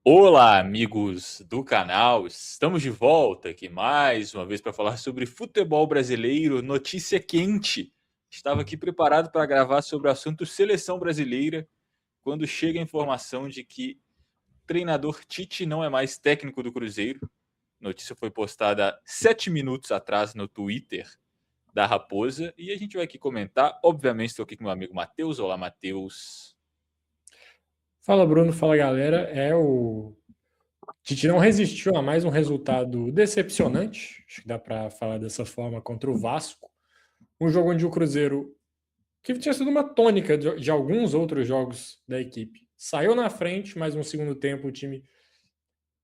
Olá, amigos do canal. Estamos de volta aqui mais uma vez para falar sobre futebol brasileiro, notícia quente. Estava aqui preparado para gravar sobre o assunto seleção brasileira quando chega a informação de que treinador Tite não é mais técnico do Cruzeiro. Notícia foi postada 7 minutos atrás no Twitter da Raposa e a gente vai aqui comentar. Obviamente, estou aqui com meu amigo Matheus. Olá, Matheus. Fala, Bruno. Fala, galera. O Tite não resistiu a mais um resultado decepcionante, acho que dá para falar dessa forma, contra o Vasco. Um jogo onde o Cruzeiro, que tinha sido uma tônica de alguns outros jogos da equipe, saiu na frente, mas no segundo tempo o time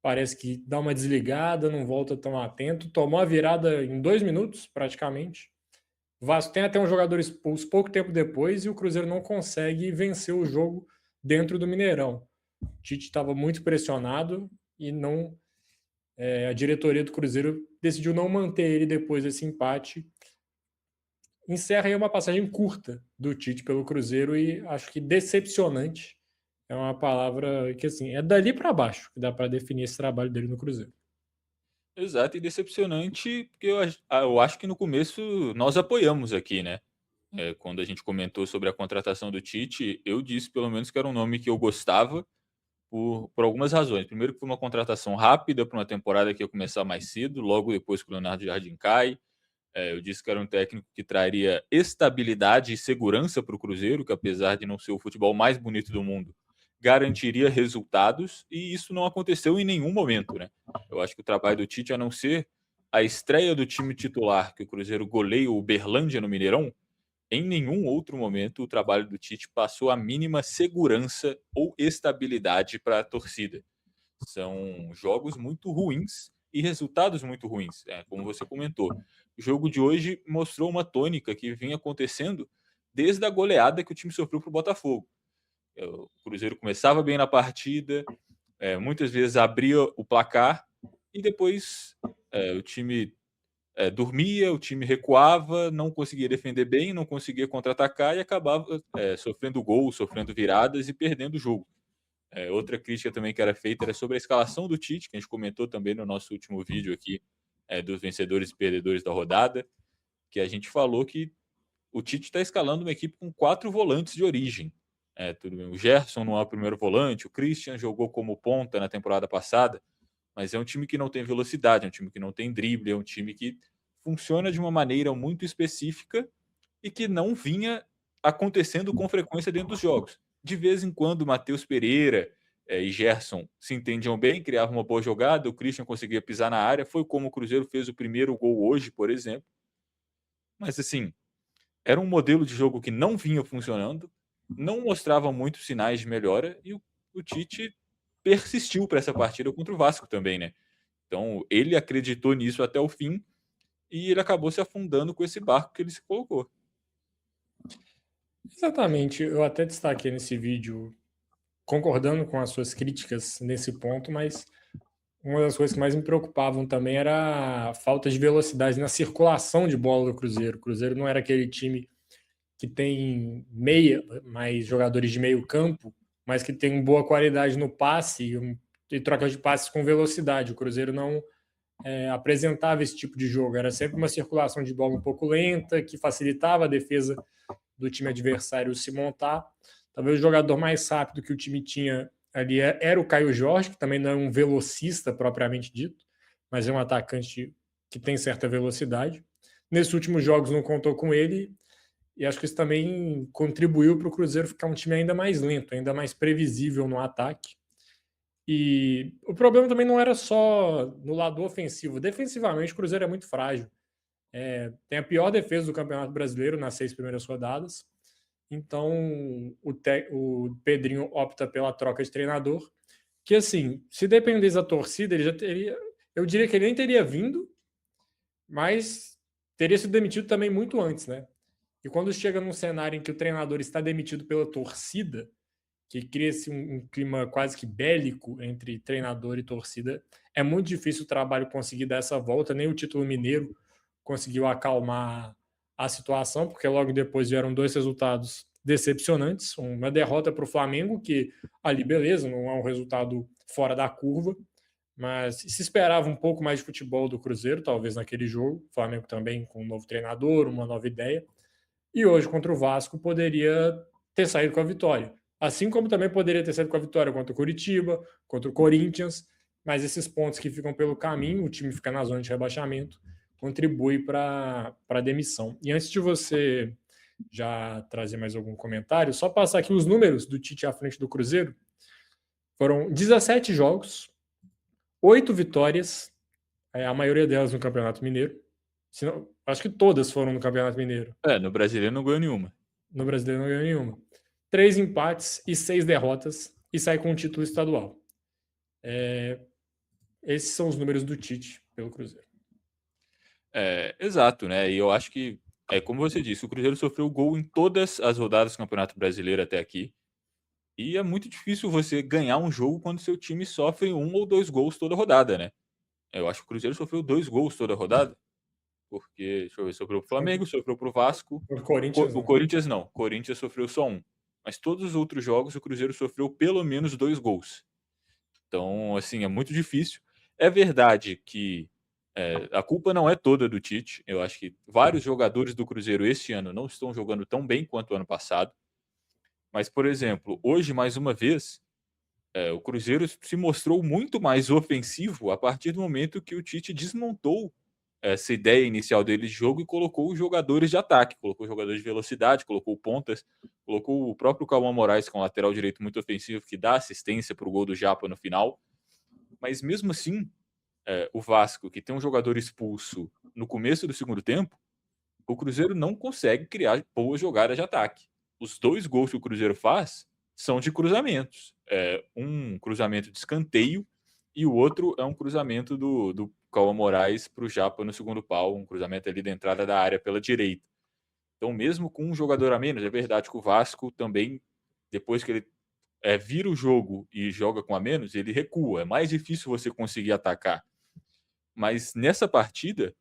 parece que dá uma desligada, não volta tão atento, tomou a virada em 2 minutos, praticamente. O Vasco tem até um jogador expulso pouco tempo depois e o Cruzeiro não consegue vencer o jogo dentro do Mineirão. O Tite estava muito pressionado e não a diretoria do Cruzeiro decidiu não manter ele depois desse empate. Encerra aí uma passagem curta do Tite pelo Cruzeiro e acho que decepcionante é uma palavra que assim é dali para baixo que dá para definir esse trabalho dele no Cruzeiro. Exato, e decepcionante, porque eu acho que no começo nós apoiamos aqui, né? Quando a gente comentou sobre a contratação do Tite, eu disse pelo menos que era um nome que eu gostava por algumas razões. Primeiro, que foi uma contratação rápida para uma temporada que ia começar mais cedo, logo depois que o Leonardo Jardim cai. Eu disse que era um técnico que traria estabilidade e segurança para o Cruzeiro, que apesar de não ser o futebol mais bonito do mundo, garantiria resultados, e isso não aconteceu em nenhum momento, né? Eu acho que o trabalho do Tite, a não ser a estreia do time titular, que o Cruzeiro goleia o Uberlândia no Mineirão, em nenhum outro momento o trabalho do Tite passou a mínima segurança ou estabilidade para a torcida. São jogos muito ruins e resultados muito ruins, como você comentou. O jogo de hoje mostrou uma tônica que vinha acontecendo desde a goleada que o time sofreu para o Botafogo. O Cruzeiro começava bem na partida, muitas vezes abria o placar e depois o time dormia, o time recuava, não conseguia defender bem, não conseguia contra-atacar e acabava sofrendo gols, sofrendo viradas e perdendo o jogo. Outra crítica também que era feita era sobre a escalação do Tite, que a gente comentou também no nosso último vídeo aqui, dos vencedores e perdedores da rodada, que a gente falou que o Tite está escalando uma equipe com 4 volantes de origem. Tudo bem, o Gerson não é o primeiro volante, o Christian jogou como ponta na temporada passada, mas é um time que não tem velocidade, é um time que não tem drible, é um time que funciona de uma maneira muito específica e que não vinha acontecendo com frequência dentro dos jogos. De vez em quando, Matheus Pereira e Gerson se entendiam bem, criavam uma boa jogada, o Christian conseguia pisar na área, foi como o Cruzeiro fez o primeiro gol hoje, por exemplo. Mas assim, era um modelo de jogo que não vinha funcionando, não mostrava muitos sinais de melhora e o Tite persistiu para essa partida contra o Vasco também, né? Então, ele acreditou nisso até o fim e ele acabou se afundando com esse barco que ele se colocou. Exatamente, eu até destaquei nesse vídeo concordando com as suas críticas nesse ponto, mas uma das coisas que mais me preocupavam também era a falta de velocidade na circulação de bola do Cruzeiro. O Cruzeiro não era aquele time que tem mais jogadores de meio campo, mas que tem boa qualidade no passe e troca de passes com velocidade. O Cruzeiro não apresentava esse tipo de jogo. Era sempre uma circulação de bola um pouco lenta, que facilitava a defesa do time adversário se montar. Talvez o jogador mais rápido que o time tinha ali era o Caio Jorge, que também não é um velocista propriamente dito, mas é um atacante que tem certa velocidade. Nesses últimos jogos não contou com ele, e acho que isso também contribuiu para o Cruzeiro ficar um time ainda mais lento, ainda mais previsível no ataque. E o problema também não era só no lado ofensivo. Defensivamente, o Cruzeiro é muito frágil. Tem a pior defesa do Campeonato Brasileiro nas 6 primeiras rodadas. Então, o Pedrinho opta pela troca de treinador, que assim, se dependesse da torcida, ele já teria, eu diria que ele nem teria vindo, mas teria sido demitido também muito antes, né? E quando chega num cenário em que o treinador está demitido pela torcida, que cria-se um clima quase que bélico entre treinador e torcida, é muito difícil o trabalho conseguir dar essa volta, nem o título mineiro conseguiu acalmar a situação, porque logo depois vieram 2 resultados decepcionantes, uma derrota para o Flamengo, que ali beleza, não é um resultado fora da curva, mas se esperava um pouco mais de futebol do Cruzeiro, talvez naquele jogo. O Flamengo também com um novo treinador, uma nova ideia. E hoje, contra o Vasco, poderia ter saído com a vitória. Assim como também poderia ter saído com a vitória contra o Curitiba, contra o Corinthians, mas esses pontos que ficam pelo caminho, o time fica na zona de rebaixamento, contribui para a demissão. E antes de você já trazer mais algum comentário, só passar aqui os números do Tite à frente do Cruzeiro. Foram 17 jogos, 8 vitórias, a maioria delas no Campeonato Mineiro. Senão, acho que todas foram no Campeonato Mineiro. No Brasileiro não ganhou nenhuma. No Brasileiro não ganhou nenhuma. 3 empates e 6 derrotas e sai com um título estadual. Esses são os números do Tite pelo Cruzeiro. Exato, né? E eu acho que, como você disse, o Cruzeiro sofreu gol em todas as rodadas do Campeonato Brasileiro até aqui. E é muito difícil você ganhar um jogo quando seu time sofre 1 ou 2 gols toda rodada, né? Eu acho que o Cruzeiro sofreu 2 gols toda rodada. Porque, deixa eu ver, sofreu pro Flamengo, sofreu pro Vasco. O Corinthians O não. Corinthians não. O Corinthians sofreu só 1. Mas todos os outros jogos o Cruzeiro sofreu pelo menos 2 gols. Então, assim, é muito difícil. É verdade que a culpa não é toda do Tite. Eu acho que vários jogadores do Cruzeiro este ano não estão jogando tão bem quanto o ano passado. Mas, por exemplo, hoje, mais uma vez, o Cruzeiro se mostrou muito mais ofensivo a partir do momento que o Tite desmontou essa ideia inicial dele de jogo e colocou os jogadores de ataque, colocou jogadores de velocidade, colocou pontas, colocou o próprio Cauã Moraes, que é um lateral direito muito ofensivo, que dá assistência para o gol do Japa no final. Mas mesmo assim, o Vasco, que tem um jogador expulso no começo do segundo tempo, o Cruzeiro não consegue criar boas jogadas de ataque. Os 2 gols que o Cruzeiro faz são de cruzamentos. Um cruzamento de escanteio e o outro é um cruzamento do Cauã Moraes para o Japa no segundo pau, um cruzamento ali da entrada da área pela direita. Então, mesmo com um jogador a menos, é verdade que o Vasco também, depois que ele vira o jogo e joga com a menos, ele recua. É mais difícil você conseguir atacar. Mas nessa partida,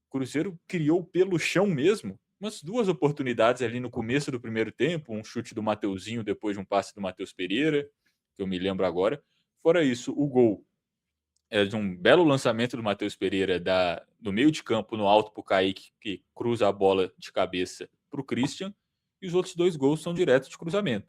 o Cruzeiro criou pelo chão mesmo umas 2 oportunidades ali no começo do primeiro tempo, um chute do Mateuzinho depois de um passe do Matheus Pereira, que eu me lembro agora. Fora isso, o gol é de um belo lançamento do Matheus Pereira do meio de campo no alto para o Kaique, que cruza a bola de cabeça para o Christian, e os outros 2 gols são diretos de cruzamento.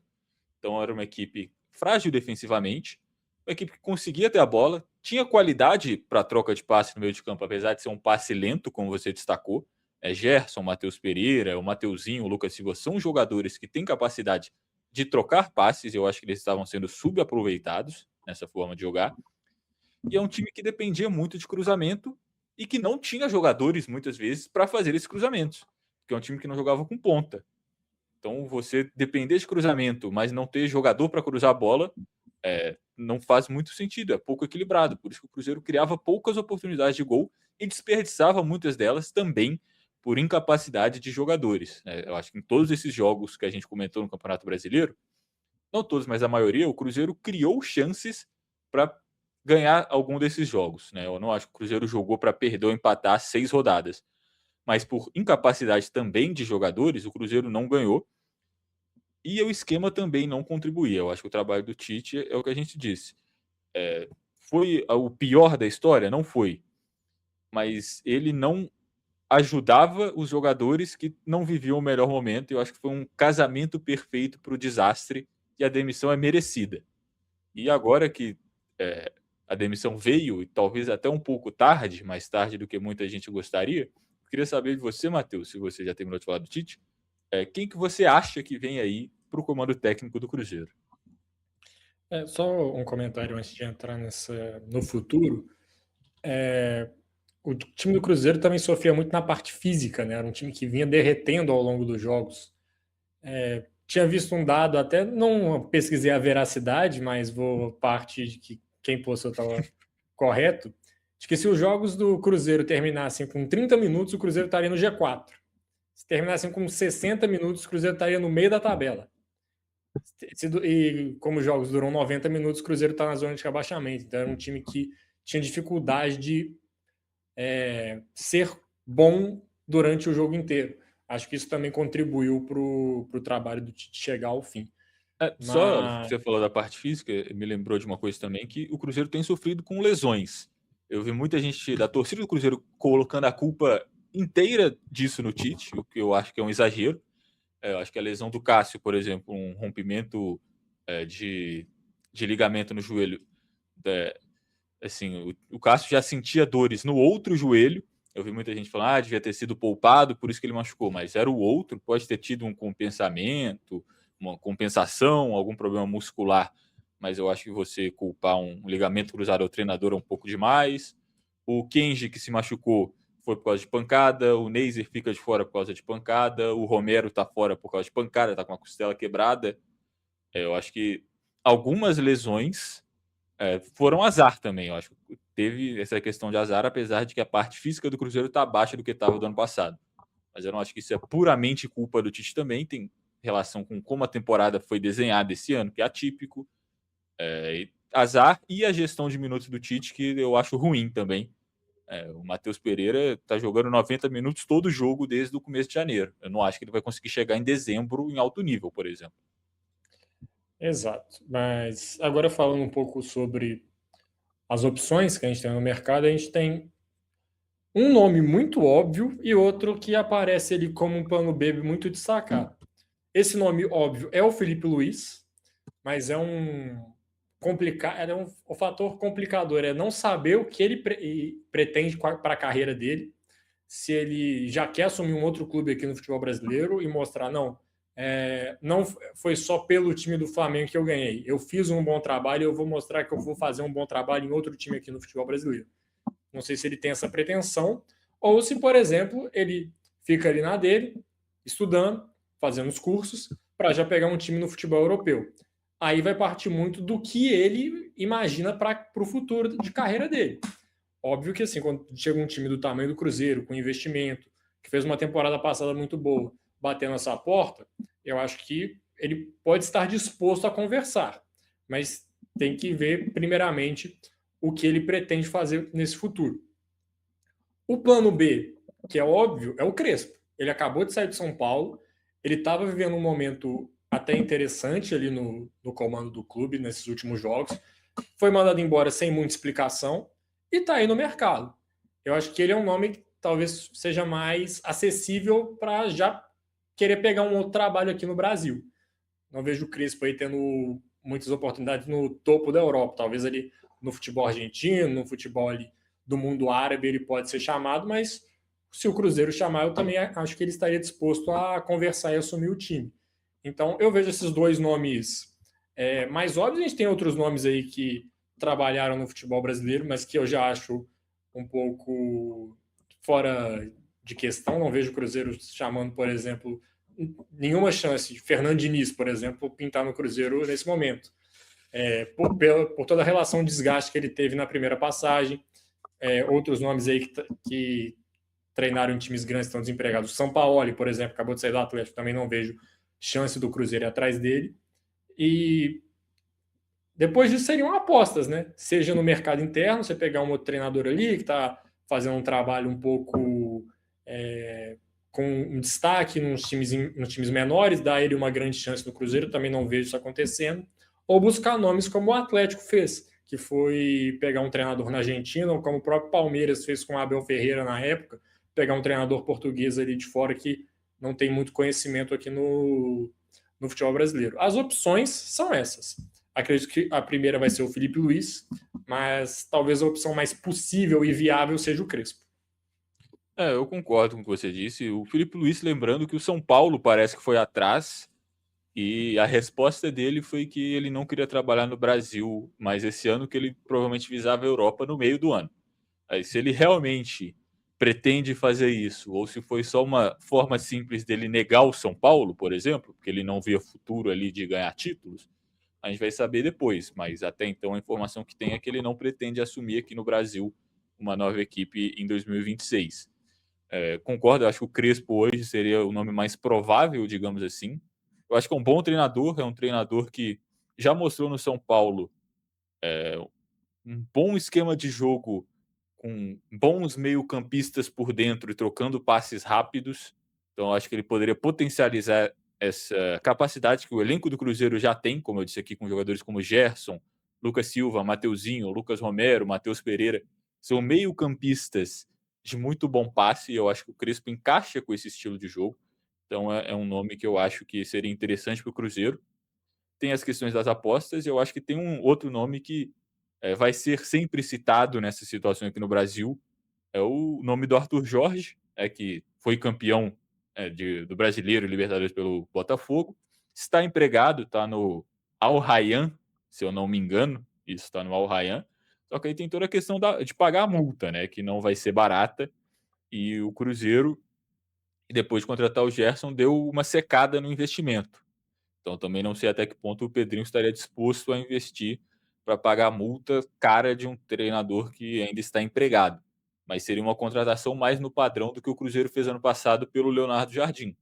Então era uma equipe frágil defensivamente, uma equipe que conseguia ter a bola, tinha qualidade para troca de passe no meio de campo, apesar de ser um passe lento, como você destacou. Gerson, Matheus Pereira, o Mateuzinho, o Lucas Silva são jogadores que têm capacidade de trocar passes. Eu acho que eles estavam sendo subaproveitados nessa forma de jogar. E é um time que dependia muito de cruzamento e que não tinha jogadores, muitas vezes, para fazer esses cruzamentos. Porque é um time que não jogava com ponta. Então, você depender de cruzamento, mas não ter jogador para cruzar a bola, não faz muito sentido, é pouco equilibrado. Por isso que o Cruzeiro criava poucas oportunidades de gol e desperdiçava muitas delas também por incapacidade de jogadores. Eu acho que em todos esses jogos que a gente comentou no Campeonato Brasileiro, não todos, mas a maioria, o Cruzeiro criou chances para ganhar algum desses jogos. Eu não acho que o Cruzeiro jogou para perder ou empatar 6 rodadas. Mas por incapacidade também de jogadores, o Cruzeiro não ganhou. E o esquema também não contribuía. Eu acho que o trabalho do Tite é o que a gente disse. Foi o pior da história? Não foi. Mas ele não ajudava os jogadores que não viviam o melhor momento. Eu acho que foi um casamento perfeito para o desastre e a demissão é merecida. E agora que a demissão veio, e talvez até um pouco tarde, mais tarde do que muita gente gostaria, eu queria saber de você, Matheus, se você já terminou de falar do Tite, quem que você acha que vem aí para o comando técnico do Cruzeiro? Só um comentário antes de entrar no futuro. O time do Cruzeiro também sofria muito na parte física, né? Era um time que vinha derretendo ao longo dos jogos. Tinha visto um dado, até não pesquisei a veracidade, mas vou parte de que quem postou estava correto, de que se os jogos do Cruzeiro terminassem com 30 minutos, o Cruzeiro estaria no G4. Se terminassem com 60 minutos, o Cruzeiro estaria no meio da tabela. E como os jogos duram 90 minutos, o Cruzeiro está na zona de rebaixamento. Então era um time que tinha dificuldade de ser bom durante o jogo inteiro. Acho que isso também contribuiu para o trabalho do Tite chegar ao fim. Só Mas você falou da parte física, me lembrou de uma coisa também, que o Cruzeiro tem sofrido com lesões. Eu vi muita gente da torcida do Cruzeiro colocando a culpa inteira disso no Tite, o que eu acho que é um exagero. Eu acho que a lesão do Cássio, por exemplo, um rompimento, de ligamento no joelho, assim, o Cássio já sentia dores no outro joelho. Eu vi muita gente falando, devia ter sido poupado, por isso que ele machucou, mas era o outro, pode ter tido um compensamento, uma compensação, algum problema muscular, mas eu acho que você culpar um ligamento cruzado ao treinador é um pouco demais. O Kenji, que se machucou, foi por causa de pancada, o Neiser fica de fora por causa de pancada, o Romero tá fora por causa de pancada, tá com a costela quebrada. Eu acho que algumas lesões foram azar também, eu acho. Teve essa questão de azar, apesar de que a parte física do Cruzeiro está abaixo do que estava do ano passado. Mas eu não acho que isso é puramente culpa do Tite também, tem relação com como a temporada foi desenhada esse ano, que é atípico, azar e a gestão de minutos do Tite, que eu acho ruim também. O Matheus Pereira está jogando 90 minutos todo jogo desde o começo de janeiro. Eu não acho que ele vai conseguir chegar em dezembro em alto nível, por exemplo. exato. Mas agora falando um pouco sobre as opções que a gente tem no mercado, a gente tem um nome muito óbvio e outro que aparece ali como um plano B muito destacado. Esse nome óbvio é o Felipe Luiz, mas é o fator complicador é não saber o que ele pretende para a carreira dele, se ele já quer assumir um outro clube aqui no futebol brasileiro e mostrar, não foi só pelo time do Flamengo que eu ganhei. Eu fiz um bom trabalho e eu vou mostrar que eu vou fazer um bom trabalho em outro time aqui no futebol brasileiro. Não sei se ele tem essa pretensão, ou se, por exemplo, ele fica ali na dele, estudando, fazendo os cursos, para já pegar um time no futebol europeu. Aí vai partir muito do que ele imagina para o futuro de carreira dele. Óbvio que assim, quando chega um time do tamanho do Cruzeiro, com investimento, que fez uma temporada passada muito boa, batendo essa porta, eu acho que ele pode estar disposto a conversar, mas tem que ver primeiramente o que ele pretende fazer nesse futuro. O plano B, que é óbvio, é o Crespo. Ele acabou de sair de São Paulo, ele estava vivendo um momento até interessante ali no comando do clube nesses últimos jogos, foi mandado embora sem muita explicação e está aí no mercado. Eu acho que ele é um nome que talvez seja mais acessível para já querer pegar um outro trabalho aqui no Brasil. Não vejo o Crespo aí tendo muitas oportunidades no topo da Europa, talvez ali no futebol argentino, no futebol ali do mundo árabe ele pode ser chamado, mas se o Cruzeiro chamar, eu também acho que ele estaria disposto a conversar e assumir o time. Então eu vejo esses dois nomes mais óbvios. A gente tem outros nomes aí que trabalharam no futebol brasileiro, mas que eu já acho um pouco fora de questão. Não vejo o Cruzeiro chamando, por exemplo, nenhuma chance de Fernando Diniz, por exemplo, pintar no Cruzeiro nesse momento. Por toda a relação de desgaste que ele teve na primeira passagem. Outros nomes aí que treinaram em times grandes estão desempregados. São Paulo, por exemplo, acabou de sair do Atlético, também não vejo chance do Cruzeiro ir atrás dele. E depois disso seriam apostas, né? Seja no mercado interno, você pegar um outro treinador ali que está fazendo um trabalho um pouco com um destaque nos times menores, dar ele uma grande chance no Cruzeiro, também não vejo isso acontecendo. Ou buscar nomes como o Atlético fez, que foi pegar um treinador na Argentina, ou como o próprio Palmeiras fez com o Abel Ferreira na época, pegar um treinador português ali de fora que não tem muito conhecimento aqui no futebol brasileiro. As opções são essas. Acredito que a primeira vai ser o Felipe Luiz, mas talvez a opção mais possível e viável seja o Crespo. Eu concordo com o que você disse. O Felipe Luiz, lembrando que o São Paulo parece que foi atrás e a resposta dele foi que ele não queria trabalhar no Brasil mais esse ano, que ele provavelmente visava a Europa no meio do ano. Aí, se ele realmente pretende fazer isso, ou se foi só uma forma simples dele negar o São Paulo, por exemplo, porque ele não via futuro ali de ganhar títulos, a gente vai saber depois. Mas até então a informação que tem é que ele não pretende assumir aqui no Brasil uma nova equipe em 2026. Concordo, eu acho que o Crespo hoje seria o nome mais provável, digamos assim. Eu acho que é um bom treinador, é um treinador que já mostrou no São Paulo um bom esquema de jogo, com bons meio-campistas por dentro e trocando passes rápidos. Então, eu acho que ele poderia potencializar essa capacidade que o elenco do Cruzeiro já tem, como eu disse aqui, com jogadores como Gerson, Lucas Silva, Mateuzinho, Lucas Romero, Matheus Pereira, são meio-campistas de muito bom passe, e eu acho que o Crespo encaixa com esse estilo de jogo. Então é um nome que eu acho que seria interessante para o Cruzeiro. Tem as questões das apostas, e eu acho que tem um outro nome que vai ser sempre citado nessa situação aqui no Brasil, é o nome do Arthur Jorge, que foi campeão do Brasileiro e Libertadores pelo Botafogo. Está empregado, está no Al Rayyan, se eu não me engano, isso está no Al Rayyan. Só que aí tem toda a questão de pagar a multa, né? Que não vai ser barata. E o Cruzeiro, depois de contratar o Gerson, deu uma secada no investimento. Então também não sei até que ponto o Pedrinho estaria disposto a investir para pagar a multa cara de um treinador que ainda está empregado. Mas seria uma contratação mais no padrão do que o Cruzeiro fez ano passado pelo Leonardo Jardim.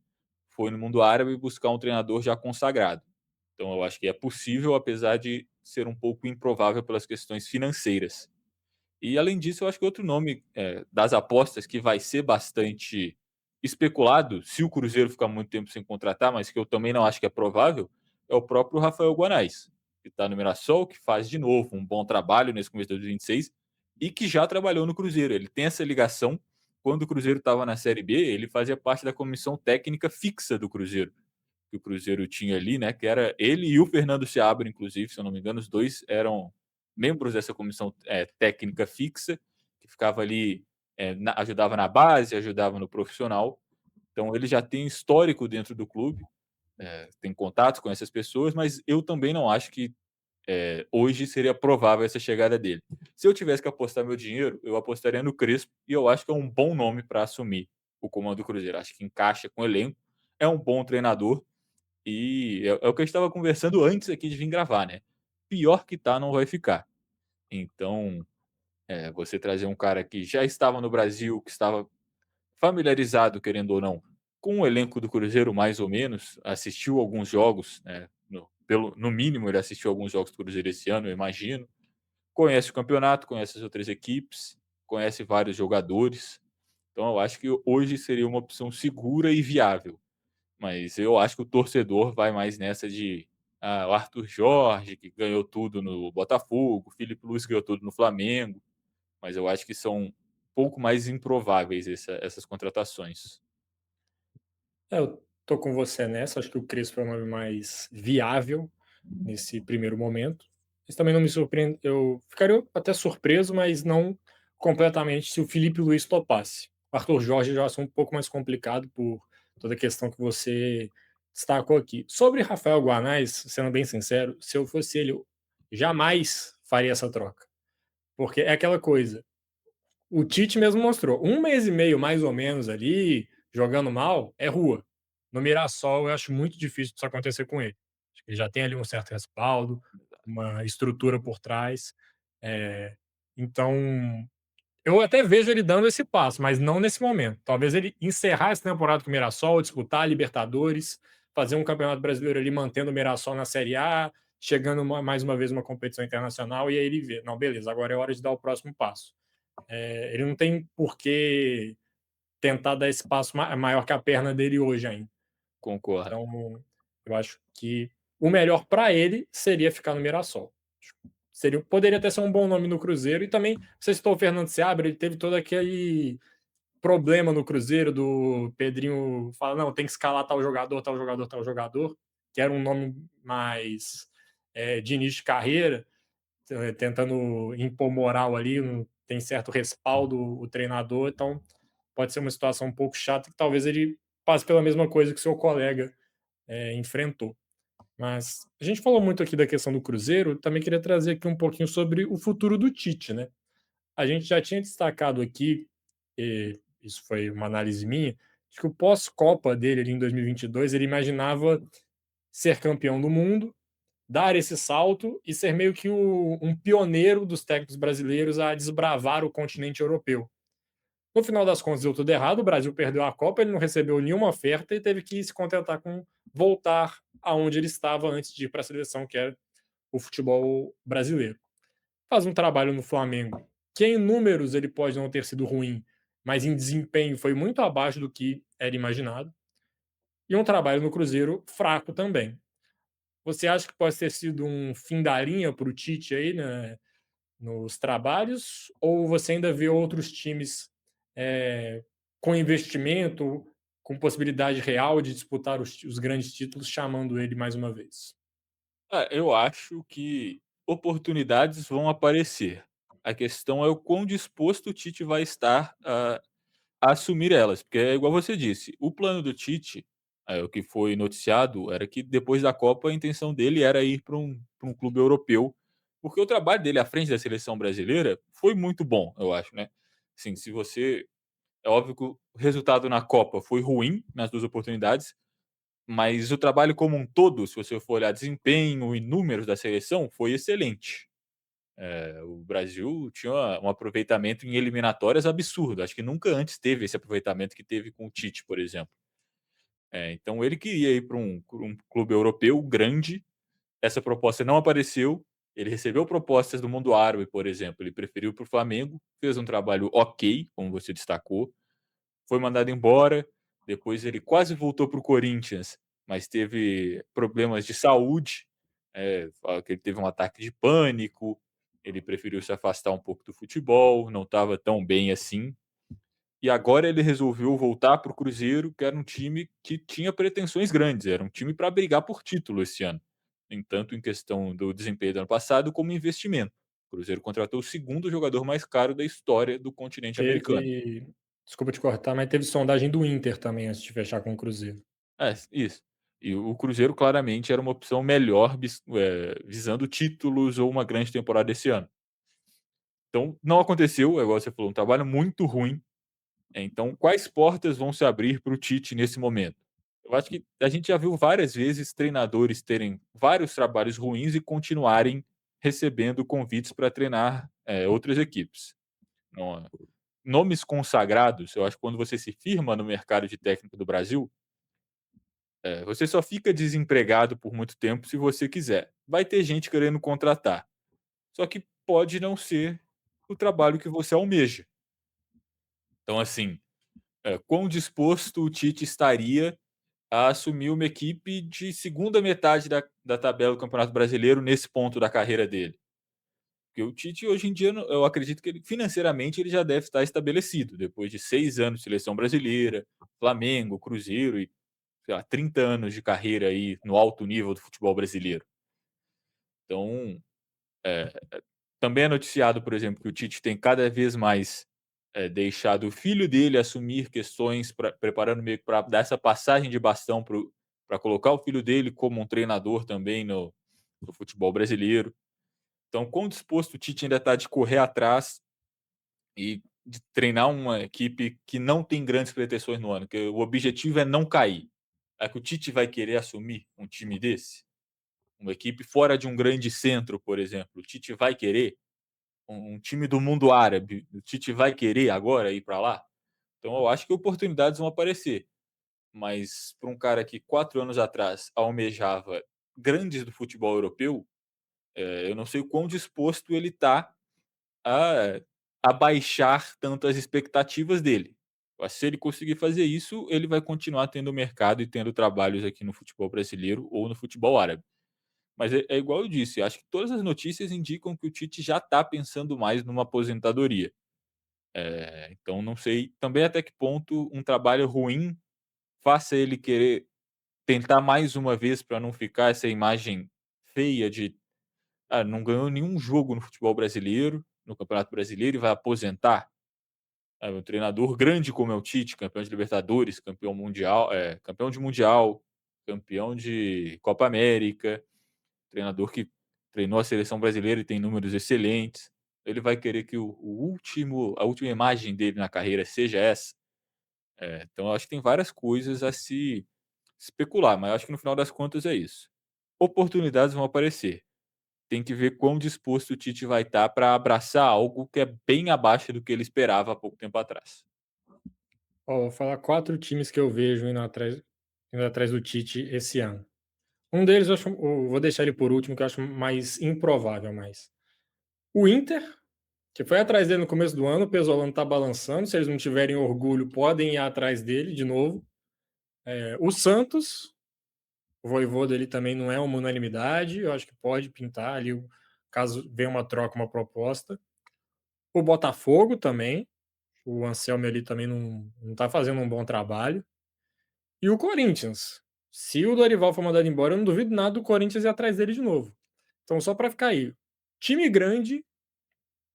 Foi no mundo árabe buscar um treinador já consagrado. Então eu acho que é possível, apesar de ser um pouco improvável pelas questões financeiras. E além disso, eu acho que outro nome, das apostas que vai ser bastante especulado, se o Cruzeiro ficar muito tempo sem contratar, mas que eu também não acho que é provável, é o próprio Rafael Guanais, que está no Mirassol, que faz de novo um bom trabalho nesse começo de 2026 e que já trabalhou no Cruzeiro. Ele tem essa ligação. Quando o Cruzeiro estava na Série B, ele fazia parte da comissão técnica fixa do Cruzeiro, que o Cruzeiro tinha ali, né? Que era ele e o Fernando Seabra, inclusive, se eu não me engano, os dois eram membros dessa comissão técnica fixa, que ficava ali, ajudava na base, ajudava no profissional. Então ele já tem histórico dentro do clube, tem contato com essas pessoas, mas eu também não acho que hoje seria provável essa chegada dele. Se eu tivesse que apostar meu dinheiro, eu apostaria no Crespo, e eu acho que é um bom nome para assumir o comando do Cruzeiro. Acho que encaixa com o elenco, é um bom treinador, e é o que a gente estava conversando antes aqui de vir gravar, né? Pior que tá, não vai ficar. Então, você trazer um cara que já estava no Brasil, que estava familiarizado, querendo ou não, com o elenco do Cruzeiro, mais ou menos, assistiu alguns jogos, né? No mínimo, ele assistiu alguns jogos do Cruzeiro esse ano, eu imagino. Conhece o campeonato, conhece as outras equipes, conhece vários jogadores. Então, eu acho que hoje seria uma opção segura e viável. Mas eu acho que o torcedor vai mais nessa de o Arthur Jorge, que ganhou tudo no Botafogo, o Filipe Luiz ganhou tudo no Flamengo, mas eu acho que são um pouco mais improváveis essas contratações. Eu tô com você nessa, acho que o Crespo é o nome mais viável nesse primeiro momento. Mas também não me surpreende, eu ficaria até surpreso, mas não completamente se o Felipe Luiz topasse. O Arthur Jorge já acho um pouco mais complicado por toda a questão que você destacou aqui. Sobre Rafael Guanais, sendo bem sincero, se eu fosse ele, eu jamais faria essa troca. Porque é aquela coisa, o Tite mesmo mostrou. Um mês e meio, mais ou menos, ali, jogando mal, é rua. No Mirassol, eu acho muito difícil isso acontecer com ele. Acho que ele já tem ali um certo respaldo, uma estrutura por trás. Eh, então, eu até vejo ele dando esse passo, mas não nesse momento. Talvez ele encerrar essa temporada com o Mirassol, disputar a Libertadores, fazer um Campeonato Brasileiro ali, mantendo o Mirassol na Série A, chegando mais uma vez numa competição internacional, e aí ele vê, não, beleza, agora é hora de dar o próximo passo. Ele não tem por que tentar dar esse passo maior que a perna dele hoje ainda. Concordo. Então, eu acho que o melhor para ele seria ficar no Mirassol. Poderia até ser um bom nome no Cruzeiro. E também, você citou o Fernando Seabra, ele teve todo aquele problema no Cruzeiro do Pedrinho falar, não, tem que escalar tal jogador, tal jogador, tal jogador, que era um nome mais de início de carreira, tentando impor moral ali, não tem certo respaldo o treinador, então pode ser uma situação um pouco chata que talvez ele passe pela mesma coisa que seu colega enfrentou. Mas a gente falou muito aqui da questão do Cruzeiro, também queria trazer aqui um pouquinho sobre o futuro do Tite, né? A gente já tinha destacado aqui, e isso foi uma análise minha, de que o pós-Copa dele ali em 2022, ele imaginava ser campeão do mundo, dar esse salto e ser meio que um pioneiro dos técnicos brasileiros a desbravar o continente europeu. No final das contas, deu tudo errado. O Brasil perdeu a Copa, ele não recebeu nenhuma oferta e teve que se contentar com voltar aonde ele estava antes de ir para a seleção, que era o futebol brasileiro. Faz um trabalho no Flamengo, que em números ele pode não ter sido ruim, mas em desempenho foi muito abaixo do que era imaginado. e um trabalho no Cruzeiro fraco também. Você acha que pode ter sido um fim da linha para o Tite aí, né, nos trabalhos, ou você ainda vê outros times, eh, com investimento, com possibilidade real de disputar os grandes títulos, chamando ele mais uma vez? Ah, eu acho que oportunidades vão aparecer. A questão é o quão disposto o Tite vai estar a assumir elas, porque é igual você disse, o plano do Tite, o que foi noticiado, era que depois da Copa a intenção dele era ir para um clube europeu, porque o trabalho dele à frente da seleção brasileira foi muito bom, eu acho, né. Assim, se você é óbvio que o resultado na Copa foi ruim nas 2 oportunidades, mas o trabalho como um todo, se você for olhar desempenho e números da seleção, foi excelente. O Brasil tinha um aproveitamento em eliminatórias absurdo, acho que nunca antes teve esse aproveitamento que teve com o Tite, por exemplo. Então ele queria ir para um clube europeu grande, essa proposta não apareceu, ele recebeu propostas do mundo árabe, por exemplo, ele preferiu para o Flamengo, fez um trabalho ok, como você destacou, foi mandado embora, depois ele quase voltou para o Corinthians, mas teve problemas de saúde, fala que ele teve um ataque de pânico, ele preferiu se afastar um pouco do futebol, não estava tão bem assim. E agora ele resolveu voltar para o Cruzeiro, que era um time que tinha pretensões grandes, era um time para brigar por título esse ano. Tanto em questão do desempenho do ano passado, como investimento. O Cruzeiro contratou o segundo jogador mais caro da história do continente americano. Teve Desculpa te cortar, mas teve sondagem do Inter também antes de fechar com o Cruzeiro. Isso. E o Cruzeiro claramente era uma opção melhor visando títulos ou uma grande temporada esse ano. Então não aconteceu, é igual você falou, um trabalho muito ruim. Então quais portas vão se abrir para o Tite nesse momento? Eu acho que a gente já viu várias vezes treinadores terem vários trabalhos ruins e continuarem recebendo convites para treinar, outras equipes. Não é nomes consagrados, eu acho que quando você se firma no mercado de técnico do Brasil, você só fica desempregado por muito tempo se você quiser. Vai ter gente querendo contratar, só que pode não ser o trabalho que você almeja. Então, assim, quão disposto o Tite estaria a assumir uma equipe de segunda metade da tabela do Campeonato Brasileiro nesse ponto da carreira dele? Porque o Tite hoje em dia, eu acredito que ele, financeiramente ele já deve estar estabelecido, depois de 6 anos de seleção brasileira, Flamengo, Cruzeiro e, sei lá, 30 anos de carreira aí no alto nível do futebol brasileiro. Então, eh, também é noticiado, por exemplo, que o Tite tem cada vez mais, deixado o filho dele assumir questões, preparando meio que para dar essa passagem de bastão para colocar o filho dele como um treinador também no futebol brasileiro. Então, quão disposto o Tite ainda está de correr atrás e de treinar uma equipe que não tem grandes pretensões no ano, que o objetivo é não cair. É que o Tite vai querer assumir um time desse? Uma equipe fora de um grande centro, por exemplo, o Tite vai querer? Um time do mundo árabe, o Tite vai querer agora ir para lá? Então eu acho que oportunidades vão aparecer, mas para um cara que 4 anos atrás almejava grandes do futebol europeu, eu não sei o quão disposto ele está a baixar tanto as expectativas dele. Mas se ele conseguir fazer isso, ele vai continuar tendo mercado e tendo trabalhos aqui no futebol brasileiro ou no futebol árabe. Mas é igual eu disse, acho que todas as notícias indicam que o Tite já está pensando mais numa aposentadoria. Então não sei também até que ponto um trabalho ruim faça ele querer tentar mais uma vez para não ficar essa imagem feia de: "Ah, não ganhou nenhum jogo no futebol brasileiro, no Campeonato Brasileiro e vai aposentar". Um treinador grande como é o Tite, campeão de Libertadores, campeão mundial, campeão de mundial, campeão de Copa América, treinador que treinou a seleção brasileira e tem números excelentes. Ele vai querer que a última imagem dele na carreira seja essa? Então eu acho que tem várias coisas a se especular, mas eu acho que no final das contas é isso. Oportunidades vão aparecer. Tem que ver quão disposto o Tite vai estar para abraçar algo que é bem abaixo do que ele esperava há pouco tempo atrás. Ó, vou falar 4 times que eu vejo indo atrás do Tite esse ano. Um deles eu vou deixar ele por último, que eu acho mais improvável, mas o Inter, que foi atrás dele no começo do ano, o Pesolano tá balançando, se eles não tiverem orgulho, podem ir atrás dele de novo. O Santos, o Vojvoda ele também não é uma unanimidade, eu acho que pode pintar ali, caso venha uma troca, uma proposta. O Botafogo também, o Anselmi ali também não tá fazendo um bom trabalho. E o Corinthians, se o Dorival for mandado embora, eu não duvido nada do Corinthians ir atrás dele de novo. Então, só para ficar aí, time grande,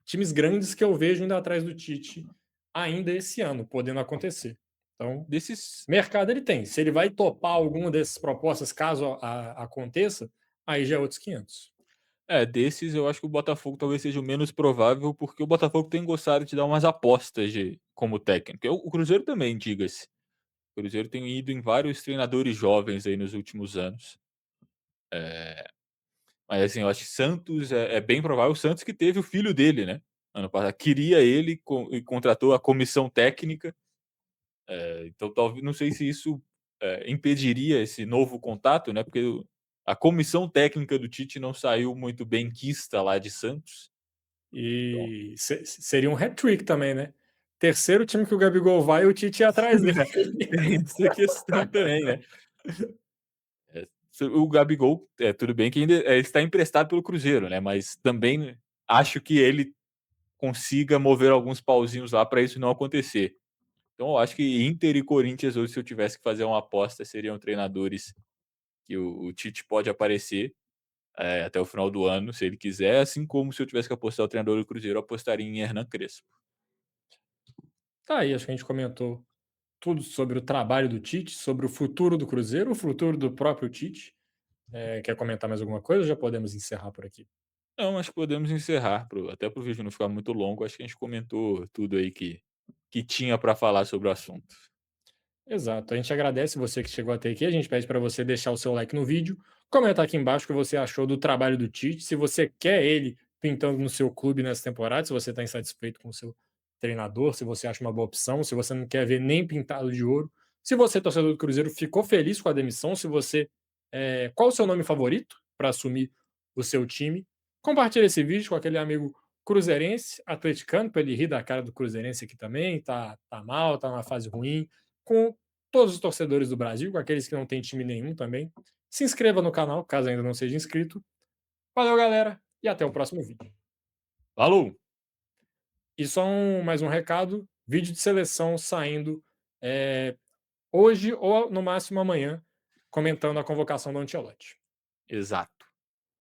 times grandes que eu vejo indo atrás do Tite ainda esse ano, podendo acontecer. Então, Desses mercado ele tem. Se ele vai topar alguma dessas propostas, caso aconteça, aí já é outros 500. desses eu acho que o Botafogo talvez seja o menos provável, porque o Botafogo tem gostado de dar umas apostas de como técnico. O Cruzeiro também, diga-se. O Cruzeiro tem ido em vários treinadores jovens aí nos últimos anos. Mas assim, eu acho que Santos é bem provável. O Santos que teve o filho dele, né? Ano passado. Queria ele e contratou a comissão técnica. Então, talvez, não sei se isso impediria esse novo contato, né? Porque a comissão técnica do Tite não saiu muito benquista lá de Santos. Então, E seria um hat-trick também, né? Terceiro time que o Gabigol vai, o Tite ia atrás dele. tem essa questão também, né? O Gabigol, tudo bem que ainda está emprestado pelo Cruzeiro, né? Mas também acho que ele consiga mover alguns pauzinhos lá para isso não acontecer. Então, eu acho que Inter e Corinthians, hoje, se eu tivesse que fazer uma aposta, seriam treinadores que o Tite pode aparecer até o final do ano, se ele quiser, assim como se eu tivesse que apostar o treinador do Cruzeiro, eu apostaria em Hernan Crespo. Tá aí, acho que a gente comentou tudo sobre o trabalho do Tite, sobre o futuro do Cruzeiro, o futuro do próprio Tite. Quer comentar mais alguma coisa ou já podemos encerrar por aqui? Não, acho que podemos encerrar, até para o vídeo não ficar muito longo, acho que a gente comentou tudo aí que tinha para falar sobre o assunto. Exato. A gente agradece você que chegou até aqui. A gente pede para você deixar o seu like no vídeo, comentar aqui embaixo o que você achou do trabalho do Tite, se você quer ele pintando no seu clube nessa temporada, se você está insatisfeito com o seu treinador, se você acha uma boa opção, se você não quer ver nem pintado de ouro. Se você, torcedor do Cruzeiro, ficou feliz com a demissão, se você. Qual o seu nome favorito para assumir o seu time? Compartilhe esse vídeo com aquele amigo cruzeirense, atleticano, para ele rir da cara do cruzeirense aqui também. Tá mal, tá numa fase ruim. Com todos os torcedores do Brasil, com aqueles que não têm time nenhum também. Se inscreva no canal, caso ainda não seja inscrito. Valeu, galera, e até o próximo vídeo. Falou! E só mais um recado: vídeo de seleção saindo hoje ou no máximo amanhã, comentando a convocação do Ancelotti. Exato.